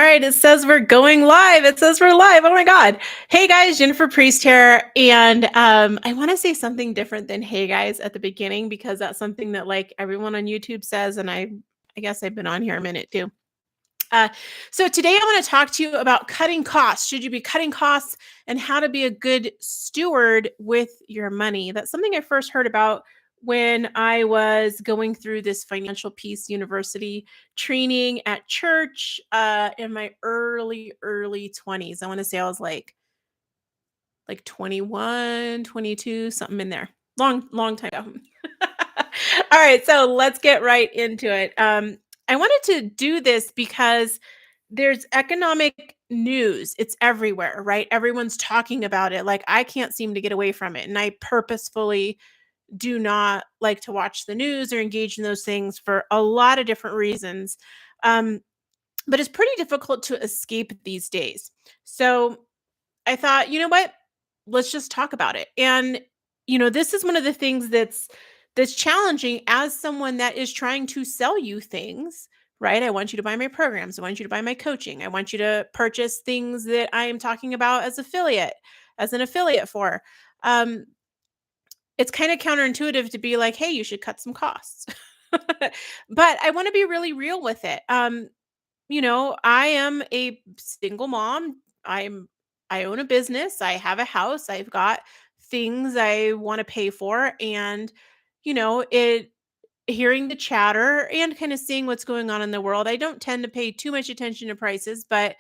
right, it says we're going live. It says we're live. Oh my God. Hey guys, Jennifer Priest here. And I want to say something different than hey guys at the beginning because that's something that like everyone on YouTube says, and I guess I've been on here a minute too. Uh, so today I want to talk to you about cutting costs. Should you be cutting costs and how to be a good steward with your money? That's something I first heard about when I was going through this financial peace university training at church in my early 20s. I want to say I was like 21, 22, something in there. Long time ago. All right, so let's get right into it. I wanted to do this because there's economic news. It's everywhere, right? Everyone's talking about it. Like I can't seem to get away from it. And I purposefully do not like to watch the news or engage in those things for a lot of different reasons. Um, but it's pretty difficult to escape these days. So I thought, you know what? Let's just talk about it. And this is one of the things that's challenging as someone that is trying to sell you things, right? I want you to buy my programs. I want you to buy my coaching. I want you to purchase things that I am talking about as an affiliate for. Um, it's kind of counterintuitive to be like, hey, you should cut some costs. But I want to be really real with it. I am a single mom. I own a business. I have a house. I've got things I want to pay for and it hearing the chatter and kind of seeing what's going on in the world. I don't tend to pay too much attention to prices, but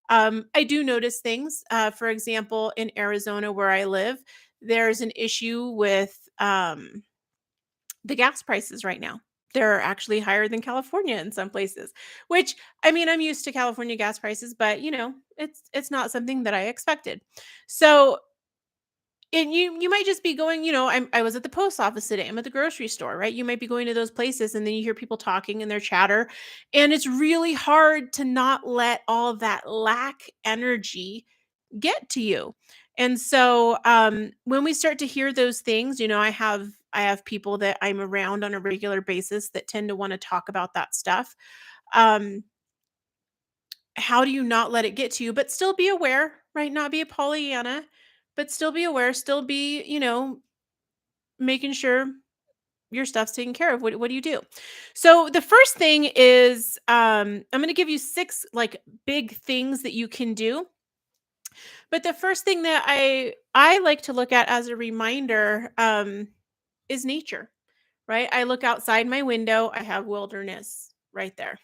I do notice things. For example, in Arizona where I live, there's an issue with the gas prices right now. They're actually higher than California in some places, which I mean, I'm used to California gas prices, but it's not something that I expected. So, and you might just be going, I was at the post office today. I'm at the grocery store, right? You might be going to those places and then you hear people talking and their chatter, and it's really hard to not let all of that lack energy get to you. And so when we start to hear those things, I have people that I'm around on a regular basis that tend to want to talk about that stuff. Um, how do you not let it get to you, but still be aware, right? Not be a Pollyanna, but still be aware, still be, making sure your stuff's taken care of. What do you do? So the first thing is I'm going to give you six like big things that you can do. But the first thing that I like to look at as a reminder is nature, right? I look outside my window, I have wilderness right there.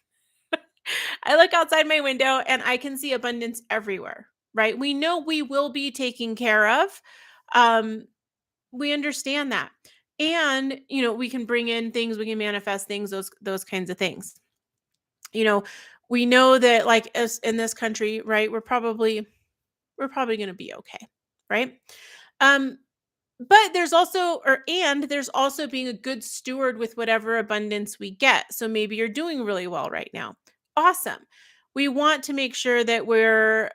I look outside my window and I can see abundance everywhere, right? We know we will be taken care of. Um, we understand that. And, we can bring in things, we can manifest things, those kinds of things. You know, we know that like as in this country, right? We're probably going to be okay, right? Um but there's also being a good steward with whatever abundance we get. So maybe you're doing really well right now. Awesome. We want to make sure that we're,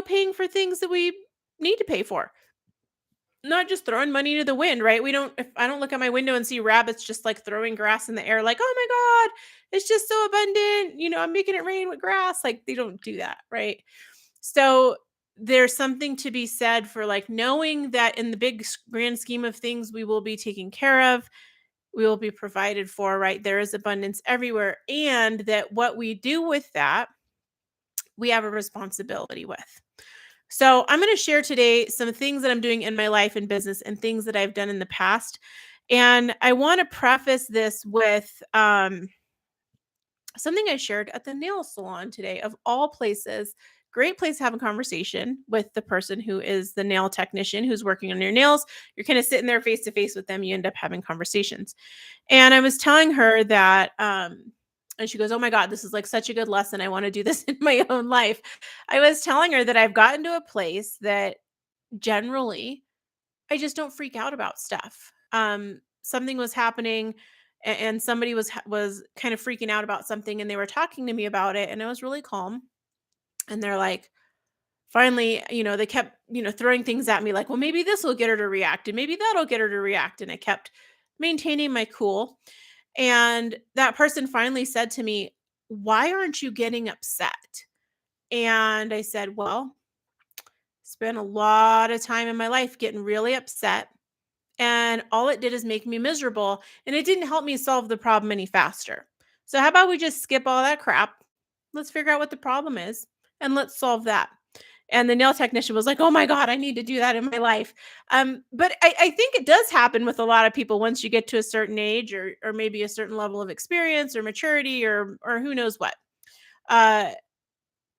paying for things that we need to pay for. Not just throwing money to the wind, right? We don't if I don't look out my window and see rabbits just like throwing grass in the air like, "Oh my god, it's just so abundant. I'm making it rain with grass." Like they don't do that, right? So there's something to be said for like knowing that in the big grand scheme of things, we will be taken care of, we will be provided for, right? There is abundance everywhere. And that what we do with that, we have a responsibility with. So I'm going to share today some things that I'm doing in my life and business and things that I've done in the past. And I want to preface this with something I shared at the nail salon today, of all places. Great place to have a conversation with the person who is the nail technician who's working on your nails. You're kind of sitting there face to face with them. You end up having conversations. And I was telling her that, and she goes, "Oh my God, this is like such a good lesson. I want to do this in my own life." I was telling her that I've gotten to a place that generally I just don't freak out about stuff. Something was happening and somebody was kind of freaking out about something and they were talking to me about it and I was really calm. And they're like, finally, they kept, throwing things at me like, well, maybe this will get her to react and maybe that'll get her to react. And I kept maintaining my cool. And that person finally said to me, "Why aren't you getting upset?" And I said, well, spent a lot of time in my life getting really upset. And all it did is make me miserable. And it didn't help me solve the problem any faster. So, how about we just skip all that crap? Let's figure out what the problem is and let's solve that. And the nail technician was like, oh my God, I need to do that in my life. But I think it does happen with a lot of people once you get to a certain age or maybe a certain level of experience or maturity or who knows what. Uh,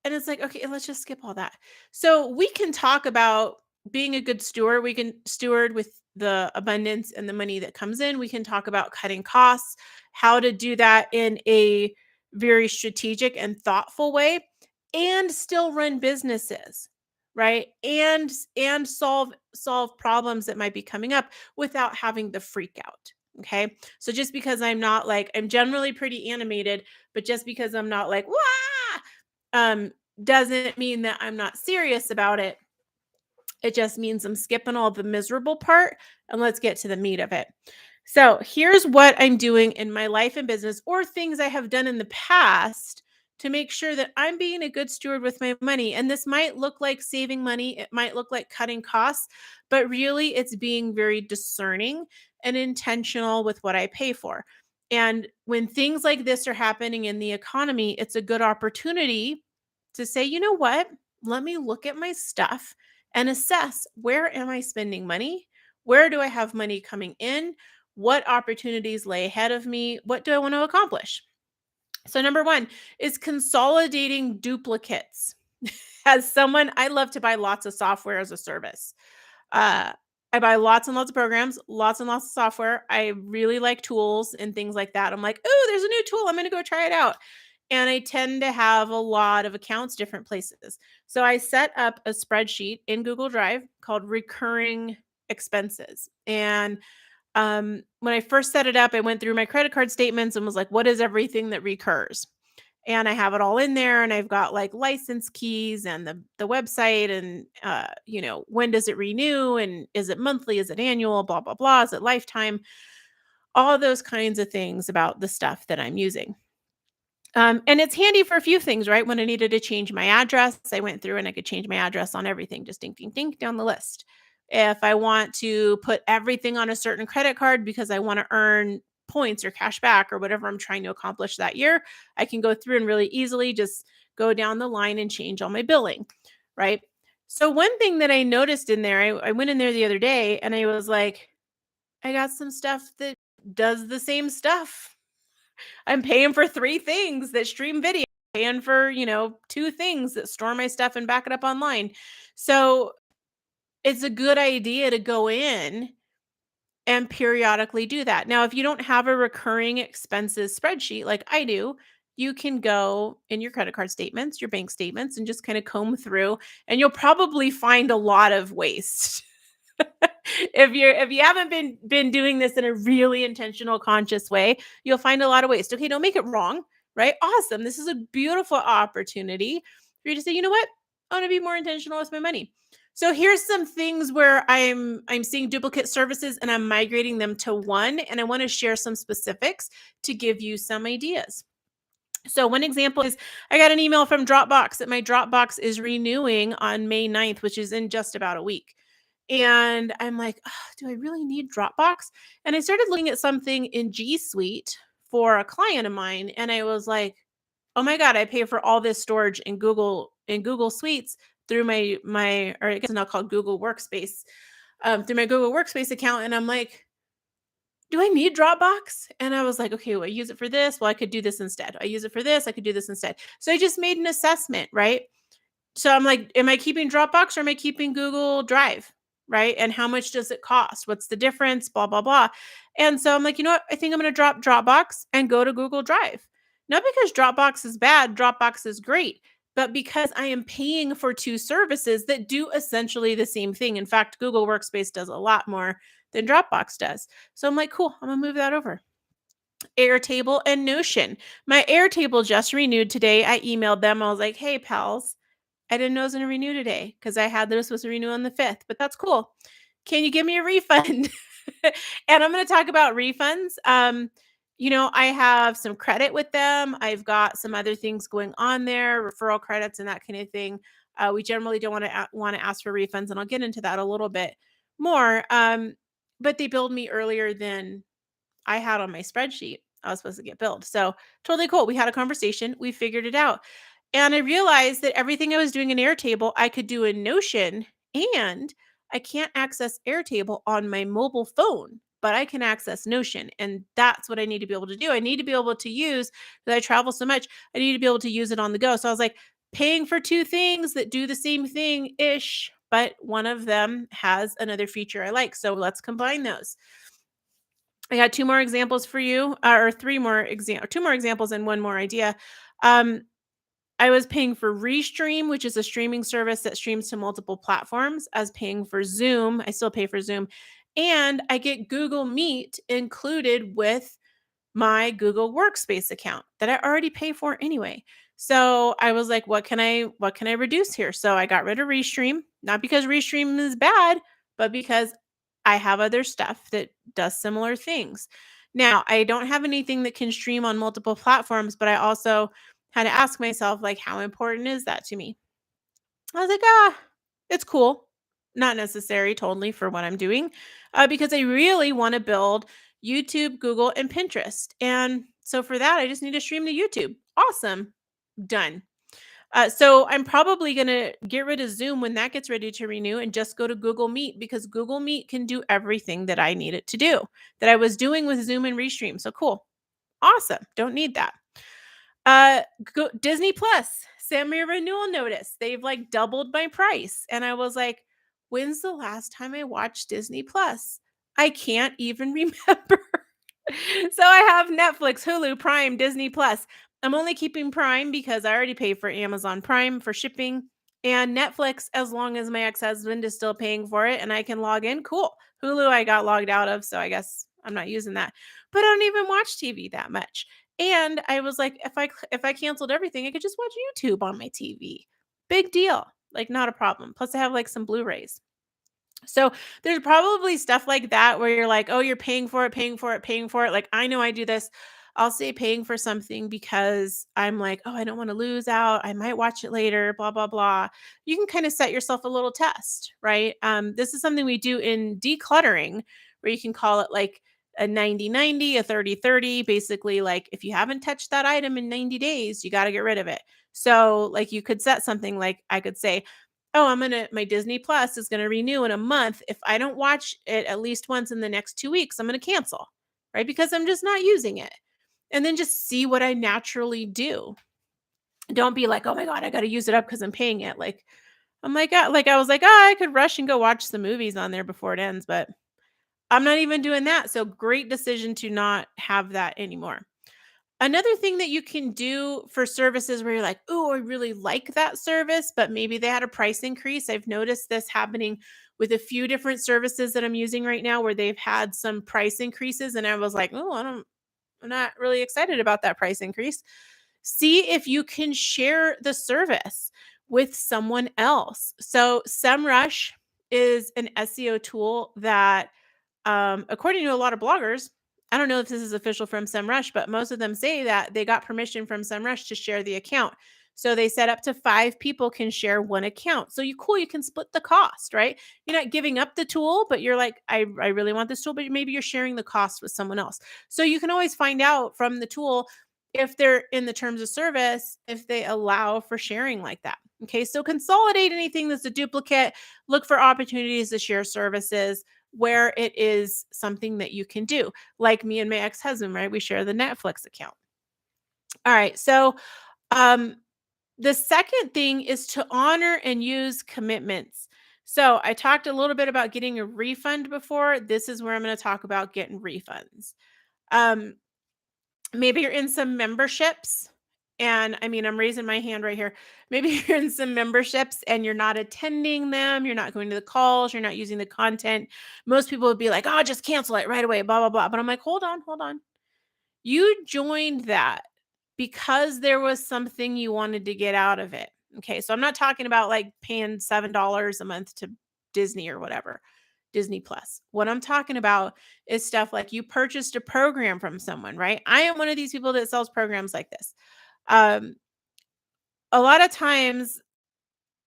and it's like, okay, let's just skip all that. So we can talk about being a good steward. We can steward with the abundance and the money that comes in. We can talk about cutting costs, how to do that in a very strategic and thoughtful way and still run businesses, right? And solve problems that might be coming up without having the freak out. Okay? So just because I'm generally pretty animated, but just because I'm not like, "Wah!" doesn't mean that I'm not serious about it. It just means I'm skipping all the miserable part and let's get to the meat of it. So, here's what I'm doing in my life and business or things I have done in the past to make sure that I'm being a good steward with my money. And this might look like saving money, it might look like cutting costs, but really it's being very discerning and intentional with what I pay for. And when things like this are happening in the economy, it's a good opportunity to say, you know what? Let me look at my stuff and assess, where am I spending money? Where do I have money coming in? What opportunities lay ahead of me? What do I want to accomplish? So, number one is consolidating duplicates. As someone, I love to buy lots of software as a service. Uh, I buy lots and lots of programs, lots and lots of software. I really like tools and things like that. I'm like, oh, there's a new tool. I'm going to go try it out. And I tend to have a lot of accounts, different places. So I set up a spreadsheet in Google Drive called recurring expenses. And when I first set it up, I went through my credit card statements and was like, what is everything that recurs? And I have it all in there, and I've got like license keys and the website and when does it renew and is it monthly, is it annual, blah blah blah, is it lifetime, all those kinds of things about the stuff that I'm using. And it's handy for a few things, right? When I needed to change my address, I went through and I could change my address on everything, just ding, ding, ding down the list. If I want to put everything on a certain credit card because I want to earn points or cash back or whatever I'm trying to accomplish that year, I can go through and really easily just go down the line and change all my billing, right? So, one thing that I noticed in there, I went in there the other day and I was like, I got some stuff that does the same stuff. I'm paying for 3 things that stream video, paying for, 2 things that store my stuff and back it up online. So, it's a good idea to go in and periodically do that. Now, if you don't have a recurring expenses spreadsheet like I do, you can go in your credit card statements, your bank statements, and just kind of comb through, and you'll probably find a lot of waste. If you haven't been doing this in a really intentional conscious way, you'll find a lot of waste. Okay, don't make it wrong, right? Awesome. This is a beautiful opportunity for you to say, you know what? I want to be more intentional with my money. So here's some things where I'm seeing duplicate services and I'm migrating them to one, and I want to share some specifics to give you some ideas. So one example is I got an email from Dropbox that my Dropbox is renewing on May 9th, which is in just about a week. And I'm like, "Ugh, do I really need Dropbox?" And I started looking at something in G Suite for a client of mine, and I was like, "Oh my God, I pay for all this storage in Google Suites through my or I guess it's now called Google Workspace, through my Google Workspace account." And I'm like, do I need Dropbox? And I was like, okay, well, I use it for this. Well, I could do this instead. I use it for this. I could do this instead. So I just made an assessment, right? So I'm like, am I keeping Dropbox or am I keeping Google Drive? Right. And how much does it cost? What's the difference? Blah, blah, blah. And so I'm like, you know what? I think I'm going to drop Dropbox and go to Google Drive. Not because Dropbox is bad, Dropbox is great, but because I am paying for 2 services that do essentially the same thing. In fact, Google Workspace does a lot more than Dropbox does. So I'm like, cool, I'm going to move that over. Airtable and Notion. My Airtable just renewed today. I emailed them. I was like, hey, pals, I didn't know it was going to renew today because I had that it was supposed to renew on the 5th, but that's cool. Can you give me a refund? And I'm going to talk about refunds. I have some credit with them. I've got some other things going on there, referral credits and that kind of thing. We generally don't want to ask for refunds, and I'll get into that a little bit more. But they billed me earlier than I had on my spreadsheet. I was supposed to get billed. So totally cool. We had a conversation. We figured it out. And I realized that everything I was doing in Airtable, I could do in Notion, and I can't access Airtable on my mobile phone, but I can access Notion. And that's what I need to be able to do. I need to be able to use, because I travel so much, I need to be able to use it on the go. So I was like, paying for two things that do the same thing ish, but one of them has another feature I like. So let's combine those. I got two more examples for you, or two more examples and one more idea. Um, I was paying for Restream, which is a streaming service that streams to multiple platforms. I was paying for Zoom. I still pay for Zoom. And I get Google Meet included with my Google Workspace account that I already pay for anyway. So I was like, what can I reduce here? So I got rid of Restream, not because Restream is bad, but because I have other stuff that does similar things. Now, I don't have anything that can stream on multiple platforms, but I also had to ask myself, like, how important is that to me? I was like, it's cool. Not necessary totally for what I'm doing, because I really want to build YouTube, Google, and Pinterest. And so for that, I just need to stream to YouTube. Awesome. Done. So I'm probably going to get rid of Zoom when that gets ready to renew and just go to Google Meet, because Google Meet can do everything that I need it to do that I was doing with Zoom and Restream. So cool. Awesome. Don't need that. Uh, Disney Plus sent me a renewal notice. They've like doubled my price. And I was like, when's the last time I watched Disney Plus? I can't even remember. So I have Netflix, Hulu, Prime, Disney Plus. I'm only keeping Prime because I already pay for Amazon Prime for shipping, and Netflix as long as my ex-husband is still paying for it and I can log in. Cool. Hulu I got logged out of, so I guess I'm not using that. But I don't even watch TV that much. And I was like, if I canceled everything, I could just watch YouTube on my TV. Big deal. Like, not a problem. Plus I have like some Blu-rays. So there's probably stuff like that where you're like, oh, you're paying for it, paying for it, paying for it. Like, I know I do this. I'll say paying for something because I'm like, oh, I don't want to lose out. I might watch it later, blah, blah, blah. You can kind of set yourself a little test, right? This is something we do in decluttering, where you can call it like a 90-90, a 30-30. Basically, like, if you haven't touched that item in 90 days, you got to get rid of it. So like, you could set something like, I could say, oh, my Disney Plus is gonna renew in a month. If I don't watch it at least once in the next 2 weeks, I'm gonna cancel, right? Because I'm just not using it. And then just see what I naturally do. Don't be like, "Oh my god, I gotta use it up because 'cause I'm paying it." Like, I'm like, I was like, "Oh, I could rush and go watch some movies on there before it ends," but I'm not even doing that. So great decision to not have that anymore. Another thing that you can do for services where you're like, "Oh, I really like that service, but maybe they had a price increase." I've noticed this happening with a few different services that I'm using right now where they've had some price increases, and I was like, "Oh, I'm not really excited about that price increase." See if you can share the service with someone else. So, SEMrush is an SEO tool that, according to a lot of bloggers, I don't know if this is official from SEMrush, but most of them say that they got permission from SEMrush to share the account. So they said up to 5 people can share one account. So you can split the cost, right? You're not giving up the tool, but you're like, I really want this tool, but maybe you're sharing the cost with someone else. So you can always find out from the tool if they're in the terms of service, if they allow for sharing like that. Okay, so consolidate anything that's a duplicate, look for opportunities to share services where it is something that you can do. Like me and my ex-husband, right? We share the Netflix account. All right. So, um, the second thing is to honor and use commitments. So, I talked a little bit about getting a refund before. This is where I'm going to talk about getting refunds. Um, Maybe you're in some memberships. And I mean, I'm raising my hand right here. Maybe you're in some memberships and you're not attending them. You're not going to the calls. You're not using the content. Most people would be like, oh, just cancel it right away, blah, blah, blah. But I'm like, hold on, hold on. You joined that because there was something you wanted to get out of it. Okay. So I'm not talking about like paying $7 a month to Disney or whatever. Disney Plus. What I'm talking about is stuff like you purchased a program from someone, right? I am one of these people that sells programs like this. Um, a lot of times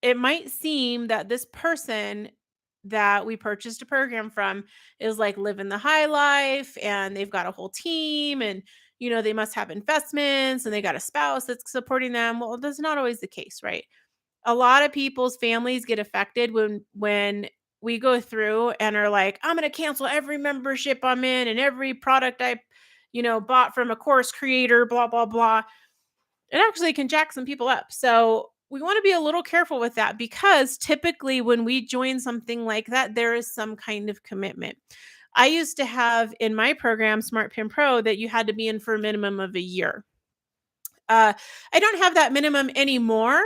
it might seem that this person that we purchased a program from is like living the high life and they've got a whole team and they must have investments and they got a spouse that's supporting them. Well, that's not always the case, right? A lot of people's families get affected when we go through and are like, I'm going to cancel every membership I'm in and every product I bought from a course creator, blah blah blah. It actually can jack some people up. So we want to be a little careful with that because typically when we join something like that, there is some kind of commitment. I used to have in my program, Smart Pin Pro, that you had to be in for a minimum of a year. I don't have that minimum anymore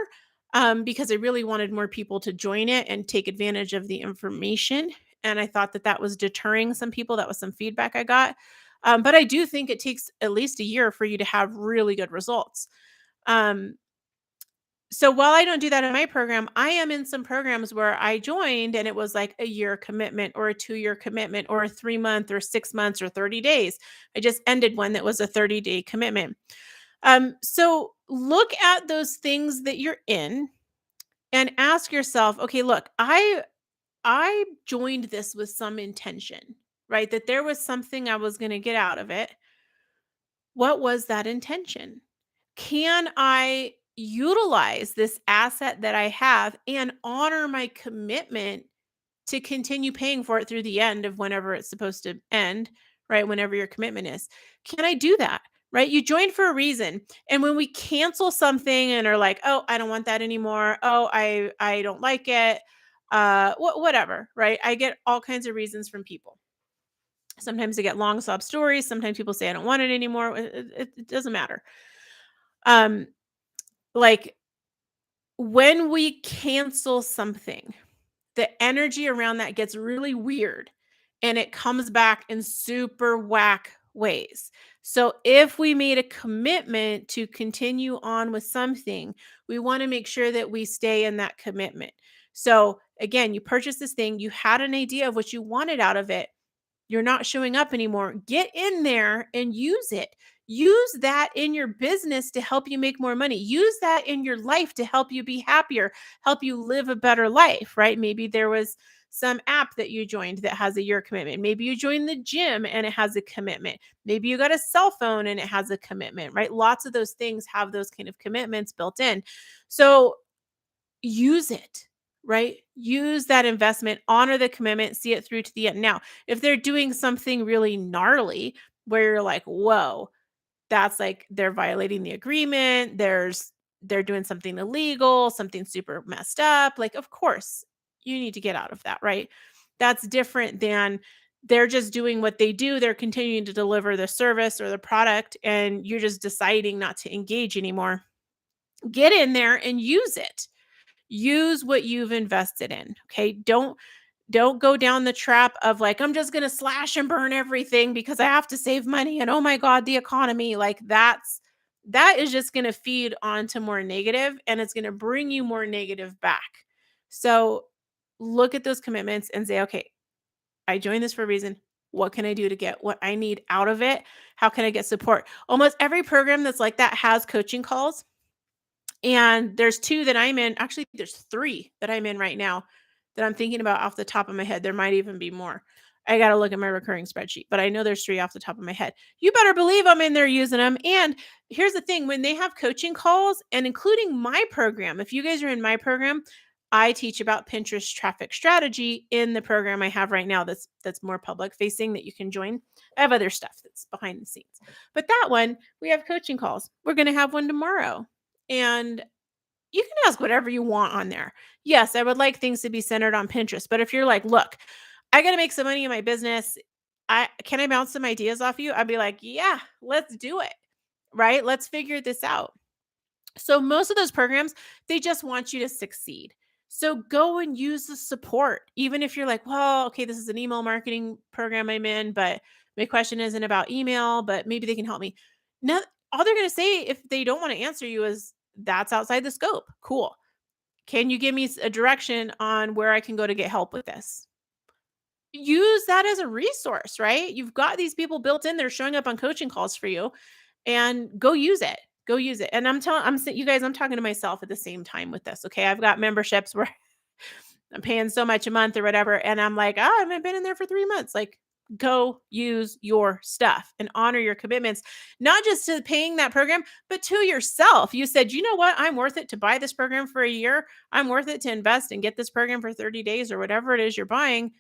because I really wanted more people to join it and take advantage of the information. And I thought that that was deterring some people. That was some feedback I got. But I do think it takes at least a year for you to have really good results. Um, so while I don't do that in my program, I am in some programs where I joined and it was like a year commitment or a 2-year commitment or a 3-month or 6 months or 30 days. I just ended one that was a 30-day commitment. So look at those things that you're in and ask yourself, okay, look, I joined this with some intention, right? That there was something I was going to get out of it. What was that intention? Can I utilize this asset that I have and honor my commitment to continue paying for it through the end of whenever it's supposed to end, right? Whenever your commitment is. Can I do that? Right? You joined for a reason. And when we cancel something and are like, "Oh, I don't want that anymore. Oh, I don't like it." Whatever, right? I get all kinds of reasons from people. Sometimes I get long sob stories, sometimes people say I don't want it anymore. It doesn't matter. Um like when we cancel something, the energy around that gets really weird and it comes back in super whack ways. So if we made a commitment to continue on with something, we want to make sure that we stay in that commitment. So again, you purchased this thing, you had an idea of what you wanted out of it. You're not showing up anymore. Get in there and use it. Use that in your business to help you make more money. Use that in your life to help you be happier, help you live a better life, right? Maybe there was some app that you joined that has a year commitment. Maybe you joined the gym and it has a commitment. Maybe you got a cell phone and it has a commitment, right? Lots of those things have those kind of commitments built in. So use it, right? Use that investment, honor the commitment, see it through to the end. Now, if they're doing something really gnarly where you're like, whoa, that's like they're violating the agreement, they're doing something illegal, something super messed up, like of course you need to get out of that, right? That's different than they're just doing what they do, they're continuing to deliver the service or the product and you're just deciding not to engage anymore. Get in there and use it. Use what you've invested in. Okay. Don't go down the trap of like, I'm just going to slash and burn everything because I have to save money. And oh my God, the economy, like that is just going to feed onto more negative and it's going to bring you more negative back. So look at those commitments and say, okay, I joined this for a reason. What can I do to get what I need out of it? How can I get support? Almost every program that's like that has coaching calls. And there's 2 that I'm in. Actually, there's 3 that I'm in right now that I'm thinking about off the top of my head. There might even be more. I gotta look at my recurring spreadsheet, but I know there's 3 off the top of my head. You better believe I'm in there using them. And here's the thing, when they have coaching calls and including my program, if you guys are in my program, I teach about Pinterest traffic strategy in the program I have right now that's more public facing that you can join. I have other stuff that's behind the scenes. But that one, we have coaching calls. We're going to have one tomorrow. And you can ask whatever you want on there. Yes, I would like things to be centered on Pinterest, but if you're like, "Look, I gotta make some money in my business. I bounce some ideas off you?" I'd be like, "Yeah, let's do it." Right? Let's figure this out. So most of those programs, they just want you to succeed. So go and use the support. Even if you're like, well, okay, this is an email marketing program I'm in, but my question isn't about email, but maybe they can help me. No, all they're going to say if they don't want to answer you is that's outside the scope. Cool. Can you give me a direction on where I can go to get help with this? use that as a resource, right? You've got these people built in, they're showing up on coaching calls for you, and go use it. Go use it. And you guys, I'm talking to myself at the same time with this. Okay. I've got memberships where I'm paying so much a month or whatever. And I'm like, I haven't been in there for 3 months. Like, go use your stuff and honor your commitments, not just to paying that program, but to yourself. You said, you know what? I'm worth it to buy this program for a year. I'm worth it to invest and get this program for 30 days or whatever it is you're buying.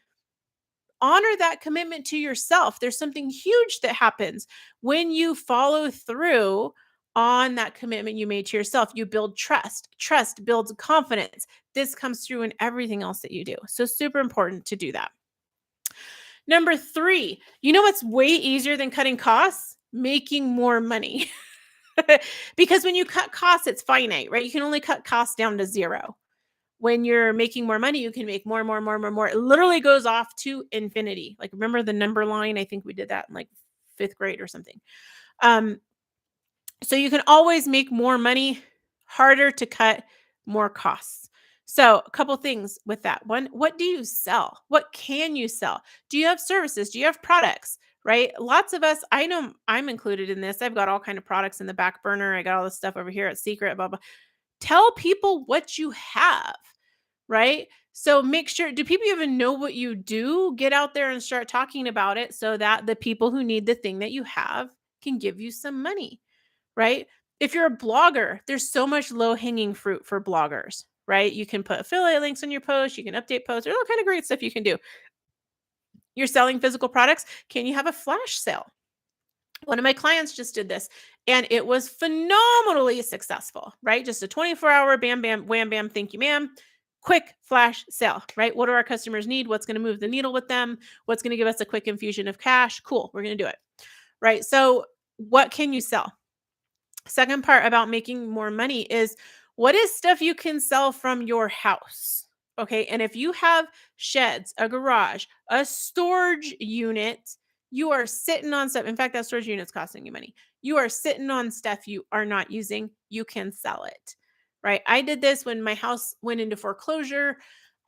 Honor that commitment to yourself. There's something huge that happens when you follow through on that commitment you made to yourself. You build trust. Trust builds confidence. This comes through in everything else that you do. So super important to do that. Number 3, you know what's way easier than cutting costs? Making more money. Because when you cut costs, it's finite, right? You can only cut costs down to 0. When you're making more money, you can make more, more, more, more, more. It literally goes off to infinity. Like, remember the number line? I think we did that in like 5th grade or something. So you can always make more money, harder to cut more costs. So a couple things with that. One, what do you sell? What can you sell? Do you have services? Do you have products? Right? Lots of us, I know I'm included in this. I've got all kind of products in the back burner. I got all this stuff over here at Secret, blah, blah. Tell people what you have, right? So make sure, do people even know what you do? Get out there and start talking about it so that the people who need the thing that you have can give you some money, right? If you're a blogger, there's so much low-hanging fruit for bloggers, right? You can put affiliate links on your post, you can update posts, there's all kind of great stuff you can do. You're selling physical products, can you have a flash sale? One of my clients just did this and it was phenomenally successful, right? Just a 24-hour bam, bam, wham, bam, thank you, ma'am. Quick flash sale, right? What do our customers need? What's going to move the needle with them? What's going to give us a quick infusion of cash? Cool, we're going to do it, right? So what can you sell? Second part about making more money is, what is stuff you can sell from your house? Okay. And if you have sheds, a garage, a storage unit, you are sitting on stuff. In fact, that storage unit's costing you money. You are sitting on stuff you are not using. You can sell it. Right. I did this when my house went into foreclosure.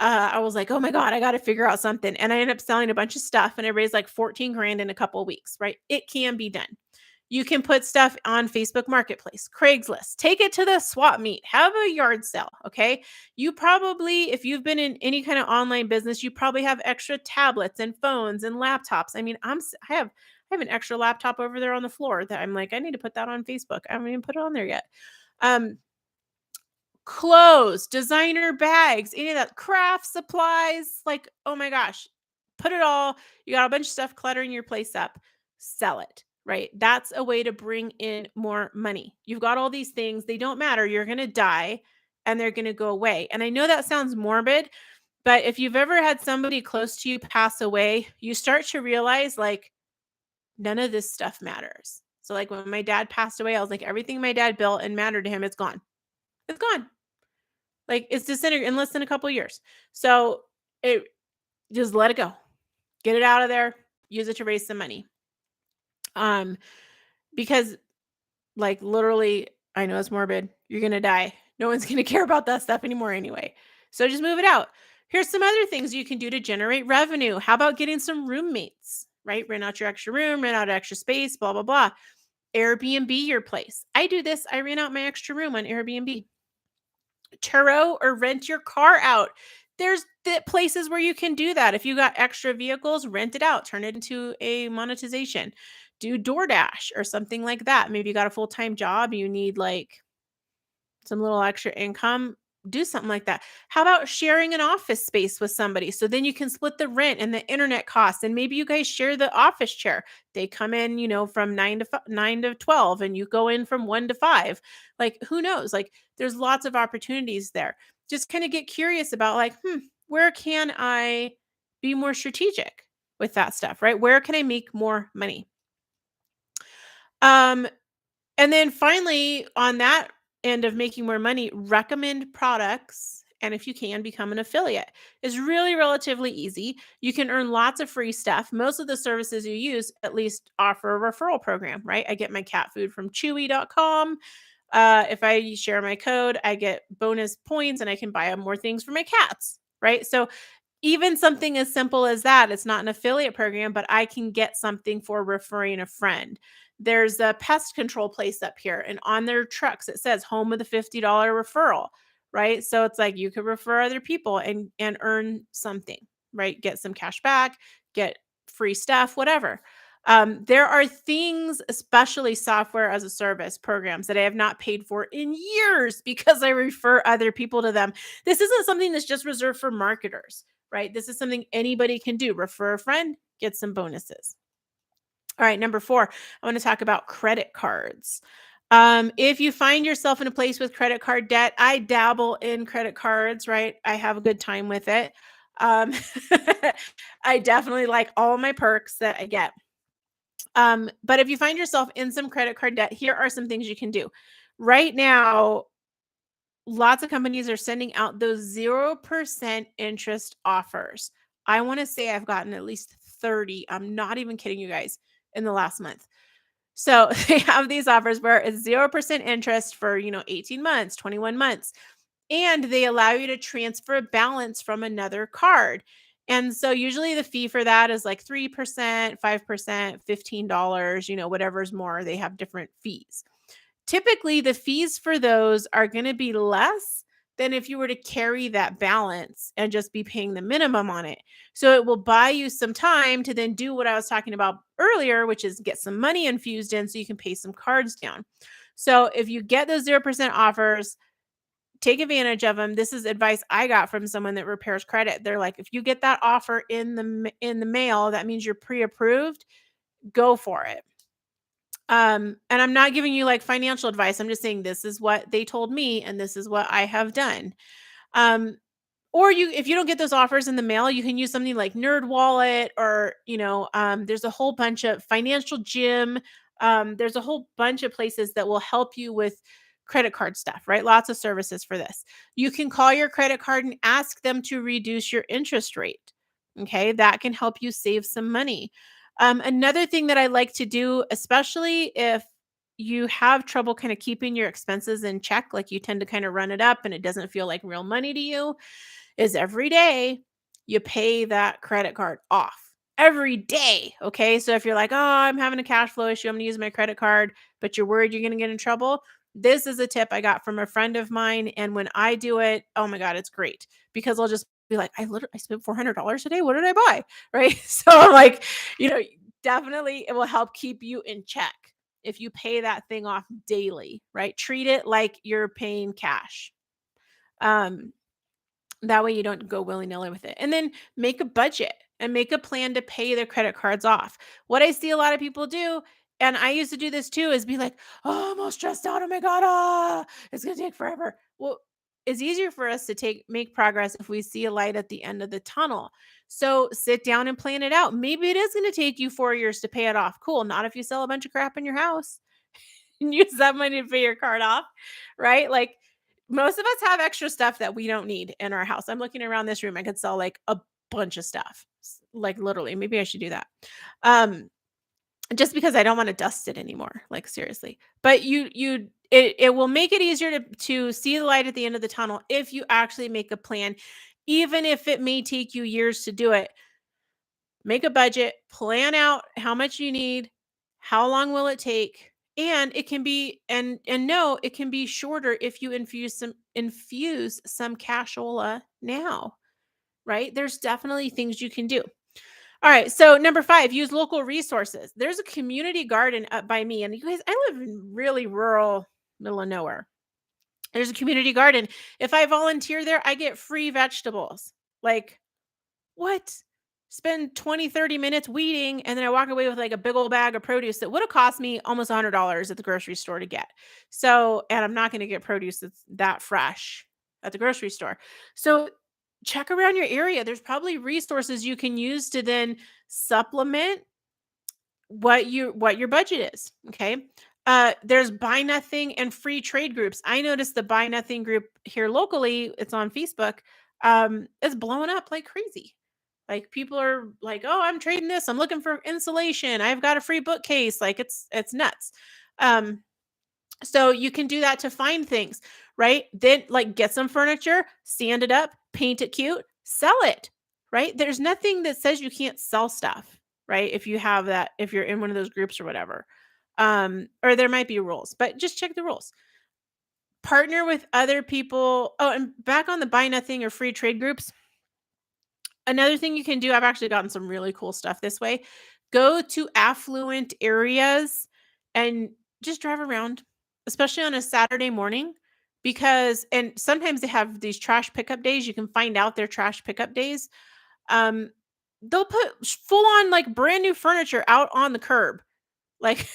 I was like, oh my God, I got to figure out something. And I ended up selling a bunch of stuff and I raised like 14 grand in a couple of weeks. Right. It can be done. You can put stuff on Facebook Marketplace, Craigslist, take it to the swap meet, have a yard sale. Okay. You probably, if you've been in any kind of online business, you probably have extra tablets and phones and laptops. I mean, I have an extra laptop over there on the floor that I'm like, I need to put that on Facebook. I haven't even put it on there yet. Clothes, designer bags, any of that, craft supplies, like, oh my gosh, put it all, you got a bunch of stuff cluttering your place up, sell it, right? That's a way to bring in more money. You've got all these things, they don't matter. You're going to die and they're going to go away. And I know that sounds morbid, but if you've ever had somebody close to you pass away, you start to realize like none of this stuff matters. So like when my dad passed away, I was like, everything my dad built and mattered to him, it's gone. It's gone. Like, it's disintegrating in less than a couple of years. So it, just let it go. Get it out of there. Use it to raise some money. Because like literally, I know it's morbid. You're going to die. No one's going to care about that stuff anymore anyway. So just move it out. Here's some other things you can do to generate revenue. How about getting some roommates, right? Rent out your extra room, rent out extra space, blah, blah, blah. Airbnb your place. I do this. I rent out my extra room on Airbnb. Turo or rent your car out. There's places where you can do that. If you got extra vehicles, rent it out, turn it into a monetization. Do DoorDash or something like that. Maybe you got a full-time job, you need like some little extra income, do something like that. How about sharing an office space with somebody? So then you can split the rent and the internet costs. And maybe you guys share the office chair. They come in, from 9 to 12 and you go in from 1 to 5. Like, who knows? Like, there's lots of opportunities there. Just kind of get curious about like, where can I be more strategic with that stuff, right? Where can I make more money? And then finally, on that end of making more money, recommend products. And if you can, become an affiliate. It's really relatively easy. You can earn lots of free stuff. Most of the services you use at least offer a referral program, right? I get my cat food from chewy.com. If I share my code, I get bonus points and I can buy more things for my cats, right? So even something as simple as that, it's not an affiliate program, but I can get something for referring a friend. There's a pest control place up here, and on their trucks it says home with a $50 referral, right? So it's like you could refer other people and earn something, right? Get some cash back, get free stuff, whatever. There are things, especially software as a service programs, that I have not paid for in years because I refer other people to them. This isn't something that's just reserved for marketers, right? This is something anybody can do. Refer a friend, get some bonuses. All right, number 4, I want to talk about credit cards. If you find yourself in a place with credit card debt, I dabble in credit cards, right? I have a good time with it. Um, I definitely like all my perks that I get. But if you find yourself in some credit card debt, here are some things you can do. Right now, lots of companies are sending out those 0% interest offers. I want to say I've gotten at least 30. I'm not even kidding you guys in the last month. So they have these offers where it's 0% interest for, 18 months, 21 months, and they allow you to transfer a balance from another card. And so usually the fee for that is like 3%, 5%, $15, whatever's more, they have different fees. Typically, the fees for those are going to be less than if you were to carry that balance and just be paying the minimum on it. So it will buy you some time to then do what I was talking about earlier, which is get some money infused in so you can pay some cards down. So if you get those 0% offers, take advantage of them. This is advice I got from someone that repairs credit. They're like, if you get that offer in the mail, that means you're pre-approved, go for it. And I'm not giving you like financial advice. I'm just saying this is what they told me and this is what I have done. Um, or if you don't get those offers in the mail, you can use something like Nerd Wallet or, there's a whole bunch of Financial Gym. There's a whole bunch of places that will help you with credit card stuff, right? Lots of services for this. You can call your credit card and ask them to reduce your interest rate. Okay, that can help you save some money. Another thing that I like to do, especially if you have trouble kind of keeping your expenses in check, like you tend to kind of run it up and it doesn't feel like real money to you, is every day you pay that credit card off. Every day. Okay. So if you're like, oh, I'm having a cash flow issue, I'm going to use my credit card, but you're worried you're going to get in trouble. This is a tip I got from a friend of mine. And when I do it, oh my God, it's great because I'll just be like, I spent $400 today. What did I buy? Right. So I'm like, you know, definitely it will help keep you in check if you pay that thing off daily, right? Treat it like you're paying cash. Um, that way you don't go willy-nilly with it. And then make a budget and make a plan to pay the credit cards off. What I see a lot of people do, and I used to do this too, is be like, oh, I'm all stressed out. Oh my God, it's gonna take forever. Well, it's easier for us to make progress if we see a light at the end of the tunnel. So sit down and plan it out. Maybe it is going to take you 4 years to pay it off. Cool. Not if you sell a bunch of crap in your house and use that money to pay your card off, right? Like most of us have extra stuff that we don't need in our house. I'm looking around this room. I could sell like a bunch of stuff. Like literally, maybe I should do that. Um, just because I don't want to dust it anymore. Like seriously. But it will make it easier to see the light at the end of the tunnel if you actually make a plan, even if it may take you years to do it. Make a budget, plan out how much you need, how long will it take, and it can be and no, it can be shorter if you infuse some cashola now, right? There's definitely things you can do. All right, so number 5, use local resources. There's a community garden up by me, and you guys, I live in really rural middle of nowhere. There's a community garden. If I volunteer there, I get free vegetables. Like, what? Spend 20, 30 minutes weeding, and then I walk away with like a big old bag of produce that would have cost me almost $100 at the grocery store to get. So, and I'm not going to get produce that's that fresh at the grocery store. So, check around your area. There's probably resources you can use to then supplement what your budget is. Okay. There's buy nothing and free trade groups. I noticed the buy nothing group here locally, it's on Facebook. It's blowing up like crazy. Like people are like, "Oh, I'm trading this. I'm looking for insulation. I've got a free bookcase." Like it's nuts. Um, so you can do that to find things, right? Then like get some furniture, sand it up, paint it cute, sell it, right? There's nothing that says you can't sell stuff, right? If you have that, if you're in one of those groups or whatever. Or there might be rules, but just check the rules. Partner with other people. Oh, and back on the buy nothing or free trade groups, another thing you can do, I've actually gotten some really cool stuff this way. Go to affluent areas and just drive around, especially on a Saturday morning, because and sometimes they have these trash pickup days. You can find out their trash pickup days. Um, they'll put full on like brand new furniture out on the curb. Like,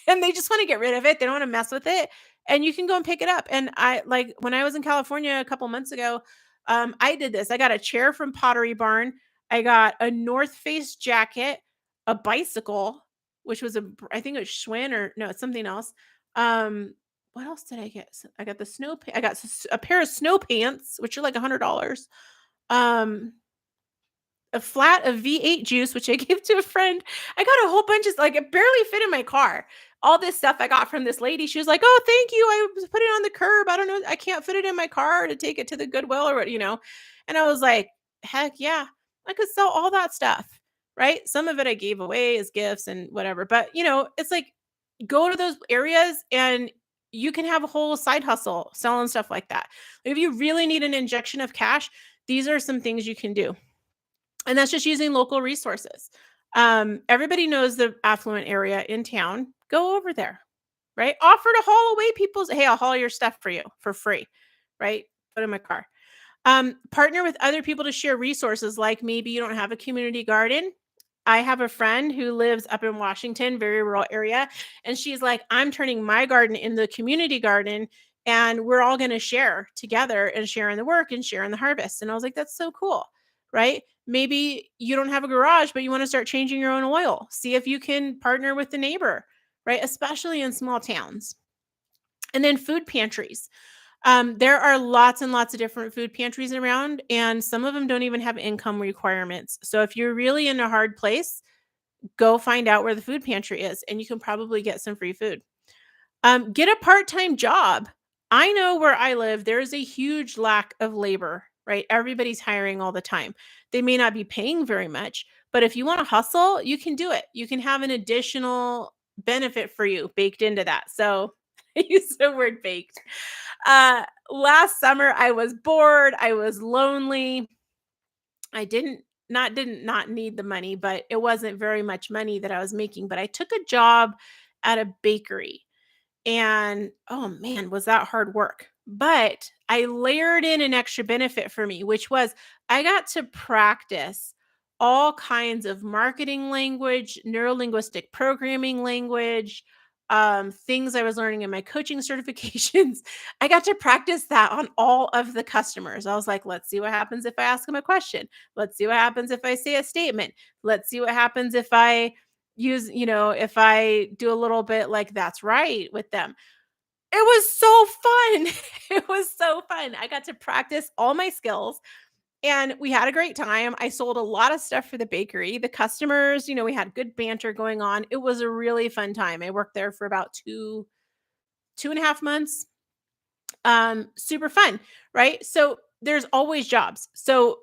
and they just wanna get rid of it, they don't wanna mess with it, and you can go and pick it up, and I like, when I was in California a couple months ago, I did this. I got a chair from Pottery Barn, I got a North Face jacket, a bicycle, which was I think it was Schwinn or no, it's something else. What else did I get? I got the I got a pair of snow pants, which are like $100. Um a flat of V8 juice, which I gave to a friend. I got a whole bunch of like it barely fit in my car. All this stuff I got from this lady. She was like, "Oh, thank you. I put it on the curb. I don't know. I can't fit it in my car to take it to the Goodwill or what, you know." And I was like, "Heck yeah. I could sell all that stuff." Right? Some of it I gave away as gifts and whatever. But, it's like go to those areas and you can have a whole side hustle selling stuff like that. If you really need an injection of cash, these are some things you can do. And that's just using local resources. Everybody knows the affluent area in town. Go over there, right? Offer to haul away people's, hey, I'll haul your stuff for you for free, right? Put in my car. Partner with other people to share resources, like maybe you don't have a community garden. I have a friend who lives up in Washington, very rural area, and she's like, I'm turning my garden into the community garden, and we're all going to share together and share in the work and share in the harvest. And I was like, that's so cool, right? Maybe you don't have a garage, but you want to start changing your own oil. See if you can partner with the neighbor, right? Especially in small towns. And then food pantries. There are lots and lots of different food pantries around, and some of them don't even have income requirements. So if you're really in a hard place, go find out where the food pantry is, and you can probably get some free food. Get a part-time job. I know where I live, there's a huge lack of labor, right? Everybody's hiring all the time. They may not be paying very much, but if you want to hustle, you can do it. You can have an additional benefit for you baked into that. So I use the word baked. Last summer I was bored, I was lonely. I didn't not need the money, but it wasn't very much money that I was making, but I took a job at a bakery. And oh man, was that hard work. But I layered in an extra benefit for me, which was I got to practice all kinds of marketing language, neurolinguistic programming language, things I was learning in my coaching certifications. I got to practice that on all of the customers. I was like, let's see what happens if I ask them a question. Let's see what happens if I say a statement. Let's see what happens if I if I do a little bit like that's right with them. It was so fun. It was so fun. I got to practice all my skills and we had a great time. I sold a lot of stuff for the bakery. The customers, we had good banter going on. It was a really fun time. I worked there for about 2.5 months. Super fun, right? So there's always jobs. So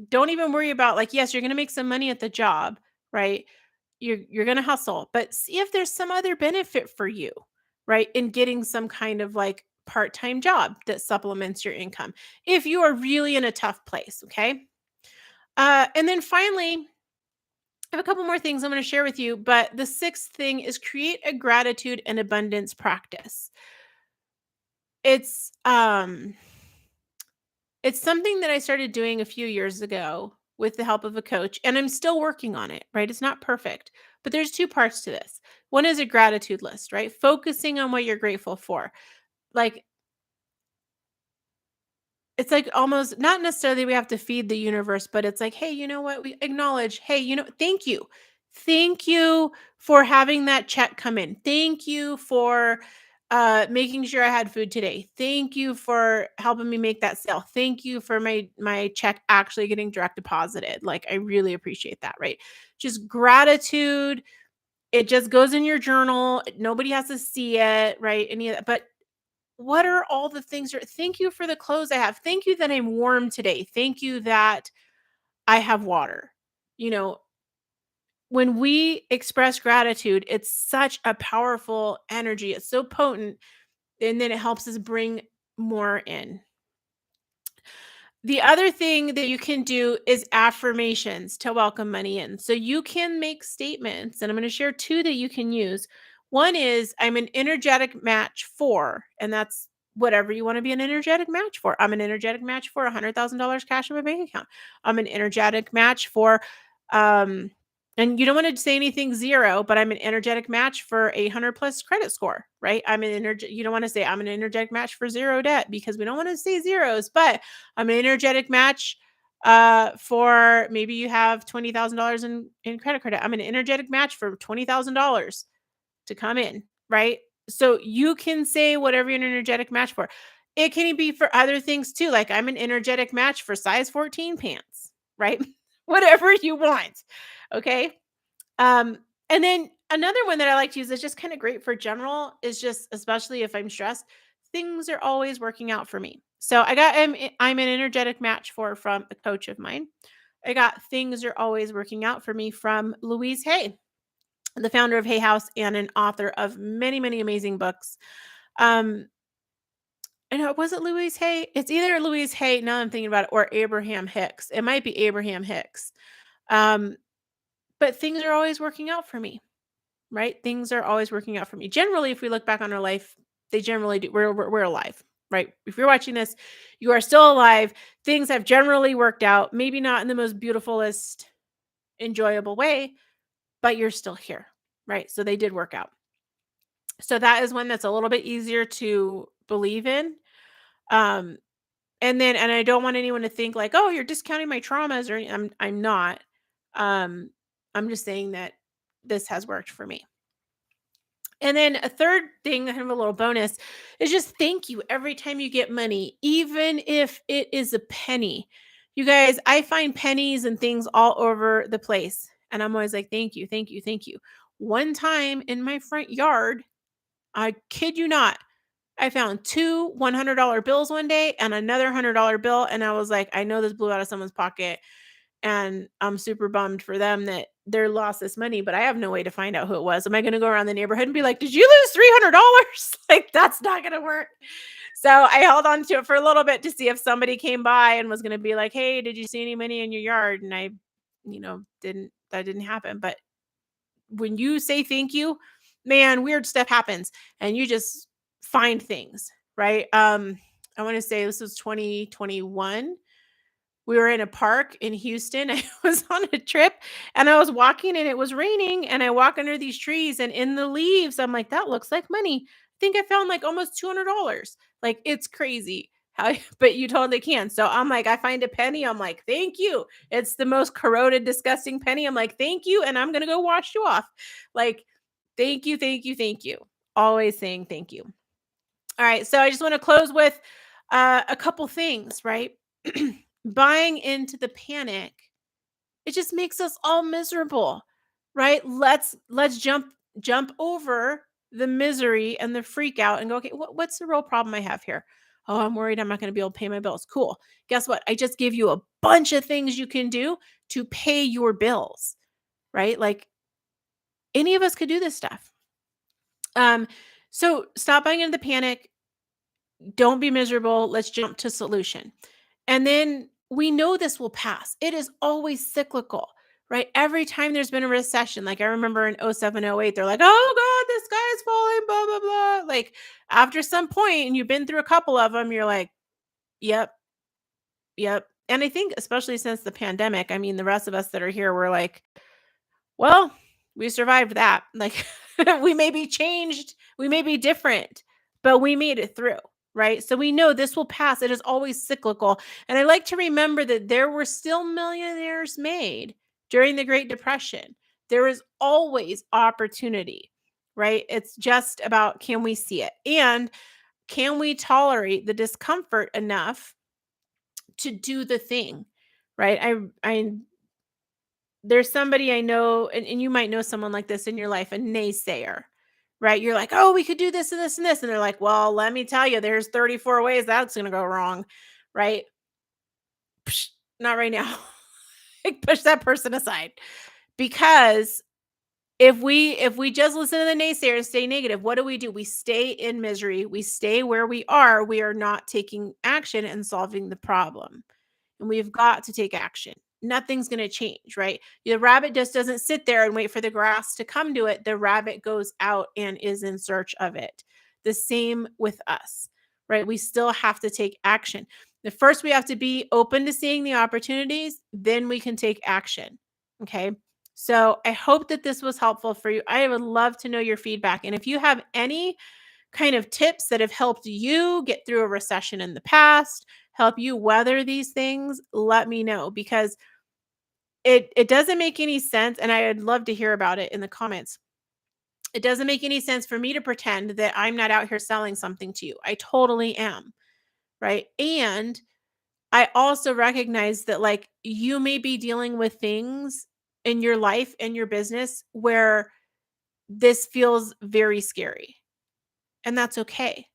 don't even worry about like, yes, you're going to make some money at the job, right? You're going to hustle, but see if there's some other benefit for you, right? In getting some kind of like part-time job that supplements your income if you are really in a tough place, okay? And then finally, I have a couple more things I'm going to share with you, but the sixth thing is create a gratitude and abundance practice. It's it's something that I started doing a few years ago with the help of a coach, and I'm still working on it, right? It's not perfect, but there's two parts to this. One is a gratitude list, right? Focusing on what you're grateful for. Like, it's like almost not necessarily we have to feed the universe, but it's like, hey, you know what? We acknowledge, hey, thank you. Thank you for having that check come in. Thank you for making sure I had food today. Thank you for helping me make that sale. Thank you for my check actually getting direct deposited. Like I really appreciate that, right? Just gratitude. It just goes in your journal. Nobody has to see it, right? Any of that. But what are all the things thank you for the clothes I have. Thank you that I'm warm today. Thank you that I have water. You know, when we express gratitude, it's such a powerful energy. It's so potent, and then it helps us bring more in. The other thing that you can do is affirmations to welcome money in. So you can make statements, and I'm going to share two that you can use. One is, I'm an energetic match for, and that's whatever you want to be an energetic match for. I'm an energetic match for $100,000 cash in my bank account. I'm an energetic match for, um, and you don't want to say anything zero, but I'm an energetic match for a 100 plus credit score, right? You don't want to say I'm an energetic match for zero debt, because we don't want to say zeros, but I'm an energetic match for, maybe you have $20,000 in credit credit. I'm an energetic match for $20,000 to come in, right? So you can say whatever you're an energetic match for. It can be for other things too. Like, I'm an energetic match for size 14 pants, right? Whatever you want. Okay. Um, and then another one that I like to use is just kind of great for general, is just, especially if I'm stressed, things are always working out for me. So I'm an energetic match for, from a coach of mine. I got things are always working out for me from Louise Hay, the founder of Hay House and an author of many, many amazing books. Um, I know it wasn't Louise Hay. It's either Louise Hay, now I'm thinking about it, or Abraham Hicks. It might be Abraham Hicks. Um, but things are always working out for me. Right? Things are always working out for me. Generally, if we look back on our life, they generally do. We're alive, right? If you're watching this, you are still alive. Things have generally worked out, maybe not in the most beautifulest, enjoyable way, but you're still here, right? So they did work out. So that is one that's a little bit easier to believe in. Um, and I don't want anyone to think like, oh, you're discounting my traumas, or I'm not. Um, I'm just saying that this has worked for me. And then a third thing, kind of a little bonus, is just thank you every time you get money, even if it is a penny. You guys, I find pennies and things all over the place. And I'm always like, thank you, thank you, thank you. One time in my front yard, I kid you not, I found two $100 bills one day and another $100 bill. And I was like, I know this blew out of someone's pocket. And I'm super bummed for them that they lost this money, but I have no way to find out who it was. Am I going to go around the neighborhood and be like, did you lose $300? Like, that's not going to work. So I held on to it for a little bit to see if somebody came by and was going to be like, hey, did you see any money in your yard? And that didn't happen. But when you say thank you, man, weird stuff happens and you just find things, right? I want to say this was 2021. We were in a park in Houston. I was on a trip and I was walking and it was raining, and I walk under these trees, and in the leaves, I'm like, that looks like money. I think I found like almost $200. Like, it's crazy how, but you totally can. So I'm like, I find a penny. I'm like, thank you. It's the most corroded, disgusting penny. I'm like, thank you. And I'm going to go wash you off. Like, thank you, thank you, thank you. Always saying thank you. All right. So I just want to close with a couple things, right? Buying into the panic, it just makes us all miserable, right? Let's jump over the misery and the freak out and go, okay, what's the real problem I have here? Oh, I'm worried I'm not going to be able to pay my bills. Cool. Guess what? I just gave you a bunch of things you can do to pay your bills, right? Like, any of us could do this stuff. So stop buying into the panic. Don't be miserable. Let's jump to solution. And then we know this will pass. It is always cyclical, right? Every time there's been a recession, like I remember in 07, 08, they're like, oh God, the sky's falling, blah, blah, blah. Like, after some point, and you've been through a couple of them, you're like, yep, yep. And I think especially since the pandemic, I mean, the rest of us that are here, we're like, well, we survived that. Like, we may be changed, we may be different, but we made it through, right? So we know this will pass. It is always cyclical. And I like to remember that there were still millionaires made during the Great Depression. There is always opportunity, right? It's just about, can we see it? And can we tolerate the discomfort enough to do the thing, right? I There's somebody I know, and you might know someone like this in your life, a naysayer, right? You're like, oh, we could do this and this and this. And they're like, well, let me tell you, there's 34 ways that's going to go wrong, right? Psh, not right now. Like, push that person aside. Because if we just listen to the naysayers and stay negative, what do? We stay in misery. We stay where we are. We are not taking action and solving the problem. And we've got to take action. Nothing's going to change, right? The rabbit just doesn't sit there and wait for the grass to come to it. The rabbit goes out and is in search of it. The same with us, right? We still have to take action. The first, we have to be open to seeing the opportunities, then we can take action. Okay. So I hope that this was helpful for you. I would love to know your feedback. And if you have any kind of tips that have helped you get through a recession in the past, help you weather these things, let me know, because it doesn't make any sense, and I'd love to hear about it in the comments. It doesn't make any sense for me to pretend that I'm not out here selling something to you. I totally am, right? And I also recognize that, like, you may be dealing with things in your life and your business where this feels very scary, and that's okay.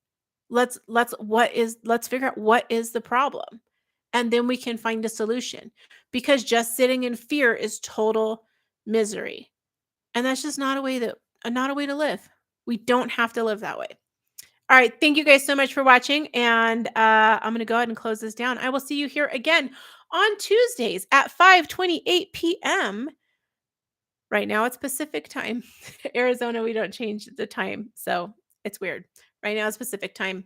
Let's figure out what is the problem, and then we can find a solution, because just sitting in fear is total misery, and that's just not a way to live. We don't have to live that way. All right, thank you guys so much for watching, and I'm gonna go ahead and close this down. I will see you here again on Tuesdays at 5:28 p.m. Right now it's Pacific time. Arizona, we don't change the time, so it's weird. Right now it's Pacific time.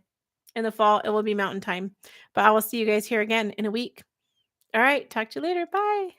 In the fall, it will be mountain time. But I will see you guys here again in a week. All right, talk to you later. Bye.